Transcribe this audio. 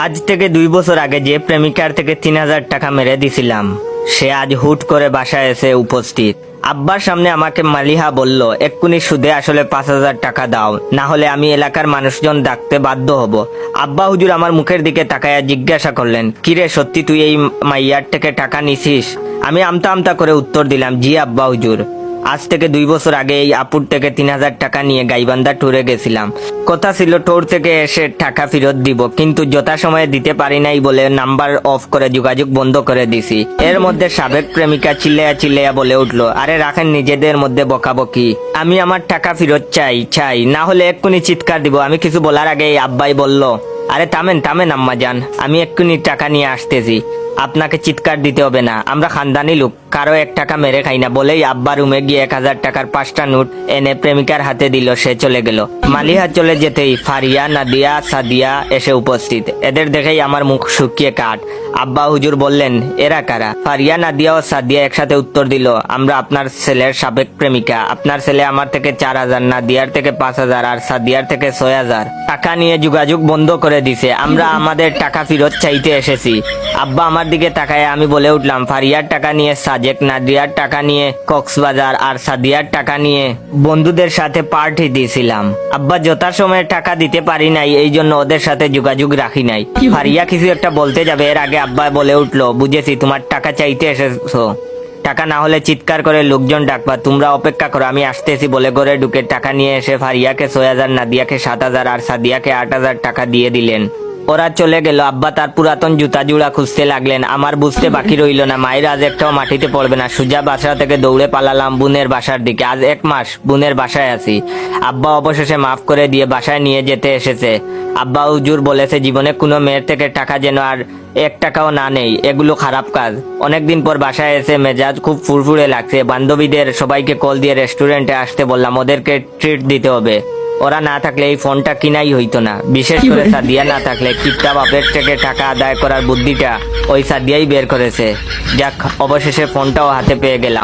আজ থেকে 2 বছর আগে যে প্রেমিকার থেকে 3,000 টাকা মেরে দিছিলাম, সে আজ হুট করে বাসায় এসে উপস্থিত। আব্বার সামনে আমাকে মালিহা বলল, এক্ষুনি সুদে আসলে 5,000 টাকা দাও, না হলে আমি এলাকার মানুষজন ডাকতে বাধ্য হব। আব্বা হুজুর আমার মুখের দিকে তাকায়া জিজ্ঞাসা করলেন, কিরে সত্যি তুই এই মাইয়ার থেকে টাকা নিছিস? আমি আমতা আমতা করে উত্তর দিলাম, জি আব্বা হুজুর। আজ থেকে 2 বছর আগে এই আপুর থেকে 3,000 টাকা নিয়ে গাইবান্ধা ট্যুরে গেছিলাম। কথা ছিল ট্যুর থেকে এসে টাকা ফেরত দিব, কিন্তু যথাসময়ে দিতে পারি নাই বলে নাম্বার অফ করে যোগাযোগ বন্ধ করে দিছি। এর মধ্যে সাবেক প্রেমিকা চিল্লাইয়া চিল্লাইয়া বলে উঠলো, আরে রাখেন নিজেদের মধ্যে বকাবকি, আমি আমার টাকা ফেরত চাই, না হলে এক্ষুনি চিৎকার দিব। আমি কিছু বলার আগে আব্বাই বলল, আরে থামেন আম্মা জান, আমি এক্ষুনি টাকা নিয়ে আসতেছি, আপনাকে চিৎকার দিতে হবে না, আমরা খানদানি লোক, কারো 1 টাকা মেরে খাই না। বলেই আব্বা রুমে গিয়ে 1,000 টাকার 5টা নোট এনে প্রেমিকার হাতে দিল, সে চলে গেল। মালিহা চলে যেতেই ফারিয়া, নাদিয়া, সাদিয়া এসে উপস্থিত। এদের দেখেই আমার মুখ শুকিয়ে কাঠ। আব্বা হুজুর বললেন, এরা কারা? ফারিয়া, নাদিয়া ও সাদিয়া একসাথে উত্তর দিল, আমরা আপনার ছেলের সাবেক প্রেমিকা। আপনার ছেলে আমার থেকে 4,000, নাদিয়ার থেকে 5,000 আর সাদিয়ার থেকে 6,000 টাকা নিয়ে যোগাযোগ বন্ধ করে দিছে। আমরা আমাদের টাকা ফেরত চাইতে এসেছি। আব্বা আমার দিকে তাকায় আমি বলে উঠলাম, ফারিয়ার টাকা নিয়ে সাজেক, নাদিয়ার টাকা নিয়ে কক্সবাজার আর সাদিয়ার টাকা নিয়ে বন্ধুদের সাথে পার্টি দিয়েছিলাম। আব্বা যথাসময়ে টাকা দিতে পারি নাই, এই জন্য ওদের সাথে যোগাযোগ রাখি নাই। ফারিয়া কিছু একটা বলতে যাবে, এর আগে আব্বা বলে উঠলো, বুঝেছি তোমার টাকা চাইতে এসেছো, টাকা না হলে চিৎকার করে লোকজন ডাকবা, তোমরা অপেক্ষা করো, আমি আসতেছি। বলে ঘরে ঢুকে টাকা নিয়ে এসে ফারিয়াকে 6,000, নাদিয়াকে 7,000 আর সাদিয়াকে 8,000 টাকা দিয়ে দিলেন। ওরা চলে গেল। আব্বা তার পুরাতন জুতা জুড়া খুঁজতে লাগলেন। আমার বুঝতে বাকি রইল না, মায়ের আজ একটাও মাটিতে পড়বে না। সোজা বাসা থেকে দৌড়ে পালালাম বোনের বাসার দিকে। আজ 1 মাস বোনের বাসায় আছি। আব্বা অবশেষে মাফ করে দিয়ে বাসায় নিয়ে যেতে এসেছে। আব্বা হুজুর বলেছে, জীবনে কোনো মেয়ের থেকে টাকা যেন আর 1 টাকাও না নেই, এগুলো খারাপ কাজ। অনেকদিন পর বাসায় এসে মেজাজ খুব ফুরফুরে লাগছে। বান্ধবীদের সবাইকে কল দিয়ে রেস্টুরেন্টে আসতে বললাম, ওদেরকে ট্রিট দিতে হবে। ওরা না থাকলে এই ফোনটা কিনাই হইতো না, বিশেষ করে সাদিয়া না থাকলে। কিপটা বাপের থেকে টাকা আদায় করার বুদ্ধিটা ওই সাদিয়াই বের করেছে। যাক, অবশেষে ফোনটাও হাতে পেয়ে গেলাম।